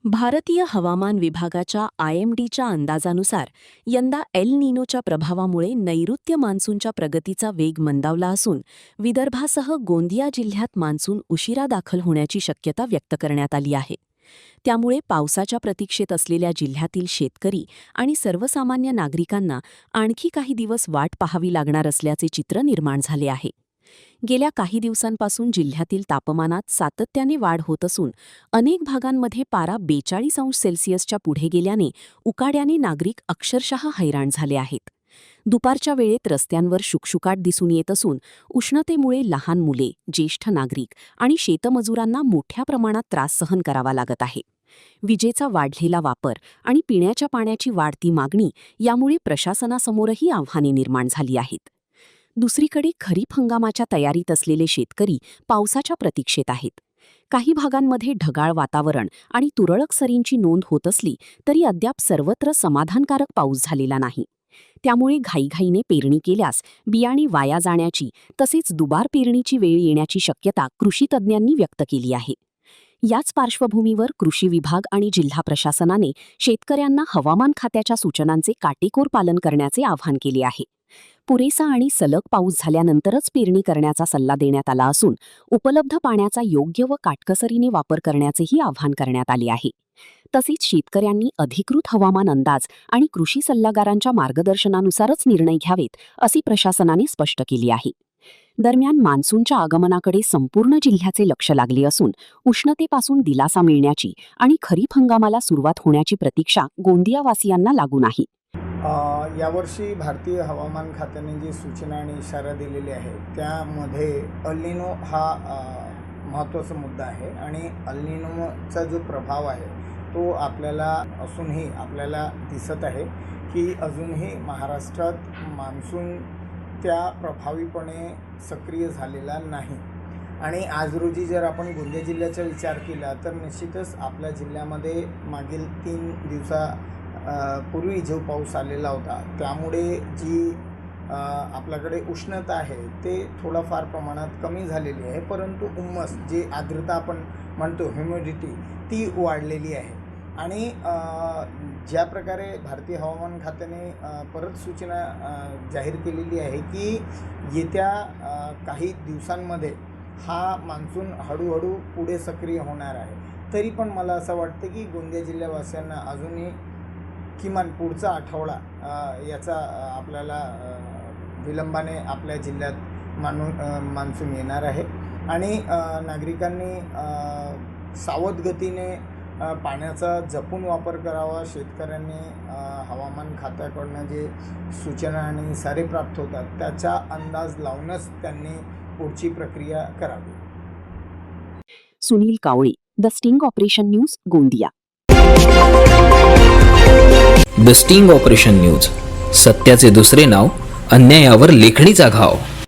भारतीय हवामान विभागाच्या IMDच्या अंदाजानुसार यंदा एल निनोच्या प्रभावामुळे नैऋत्य मान्सूनच्या प्रगतीचा वेग मंदावला असून विदर्भासह गोंदिया जिल्ह्यात मान्सून उशिरा दाखल होण्याची शक्यता व्यक्त करण्यात आली आहे. त्यामुळे पावसाच्या प्रतीक्षेत असलेल्या जिल्ह्यातील शेतकरी आणि सर्वसामान्य नागरिकांना आणखी काही दिवस वाट पाहावी लागणार असल्याचे चित्र निर्माण झाले आहे. गेल्या काही दिवसांपासून जिल्ह्यातील तापमानात सातत्याने वाढ होत असून अनेक भागांमध्ये पारा 42°C पुढे गेल्याने उकाड्याने नागरिक अक्षरशः हैराण झाले आहेत. दुपारच्या वेळेत रस्त्यांवर शुकशुकाट दिसून येत असून उष्णतेमुळे लहान मुले, ज्येष्ठ नागरिक आणि शेतमजुरांना मोठ्या प्रमाणात त्रास सहन करावा लागत आहे. विजेचा वाढलेला वापर आणि पिण्याच्या पाण्याची वाढती मागणी यामुळे प्रशासनासमोरही आव्हाने निर्माण झाली आहेत. दुसरीकडे खरीप हंगामाच्या तयारीत असलेले शेतकरी पावसाच्या प्रतीक्षेत आहेत. काही भागांमध्ये ढगाळ वातावरण आणि तुरळक सरींची नोंद होत असली तरी अद्याप सर्वत्र समाधानकारक पाऊस झालेला नाही. त्यामुळे घाईघाईने पेरणी केल्यास बियाणे वाया जाण्याची तसेच दुबार पेरणीची वेळ येण्याची शक्यता कृषीतज्ज्ञांनी व्यक्त केली आहे. याच पार्श्वभूमीवर कृषी विभाग आणि जिल्हा प्रशासनाने शेतकऱ्यांना हवामान खात्याच्या सूचनांचे काटेकोर पालन करण्याचे आवाहन केले आहे. पुरेसा आणि सलग पाऊस झाल्यानंतरच पेरणी करण्याचा सल्ला देण्यात आला असून उपलब्ध पाण्याचा योग्य व काटकसरीने वापर करण्याचेही आवाहन करण्यात आले आहे. तसेच शेतकऱ्यांनी अधिकृत हवामान अंदाज आणि कृषी सल्लागारांच्या मार्गदर्शनानुसारच निर्णय घ्यावेत असे प्रशासनाने स्पष्ट केले आहे. दरम्यान मान्सूनच्या आगमनाकडे संपूर्ण जिल्ह्याचे लक्ष लागले असून उष्णतेपासून दिलासा मिळण्याची आणि खरीप हंगामाला सुरुवात होण्याची प्रतीक्षा गोंदियावासियांना लागून आहे. यावर्षी भारतीय हवामान खात्याने जी सूचना आणि इशारा दिलेली आहे त्यामध्ये अल निनो हा महत्त्वाचा मुद्दा आहे आणि अल निनोचा जो प्रभाव आहे तो आपल्याला असूनही आपल्याला दिसत आहे की अजूनही महाराष्ट्रात मान्सून त्या प्रभावीपणे सक्रिय झालेला नाही. आणि आज रोजी जर आपण गोंदिया जिल्ह्याचा विचार केला तर निश्चितच आपल्या जिल्ह्यामध्ये मागील 3 दिवसापूर्वी जो पाऊस आलेला होता त्यामुळे जी आपल्याकडे उष्णता आहे ते थोडंफार प्रमाणात कमी झालेली आहे, परंतु उम्मस जी आर्द्रता आपण म्हणतो ह्युमिडिटी ती वाढलेली आहे. आणि ज्या प्रकारे भारतीय हवामान खात्याने परत सूचना जाहीर केलेली आहे की येत्या काही दिवसांमध्ये हा मान्सून हळूहळू पुढे सक्रिय होणार आहे, तरी पण मला असं वाटतं की गोंदिया जिल्ह्यावासियांना अजूनही किमान पुढचा आठवडा याचा आपल्याला विलंबाने आपल्या जिल्ह्यात मान्सून येणार आहे. आणि नागरिकांनी सावध गतीने पाण्याचा जपून वापर करावा. शेतकऱ्यांनी हवामान खात्याकडून जे सूचना आणि इशारे प्राप्त होतात त्याचा अंदाज लावूनच त्यांनी पुढची प्रक्रिया करावी. Sunil Kawale, the sting operation news, Gondia. The sting operation news, सत्याचे दुसरे नाव, अन्यायावर लेखणीचा घाव.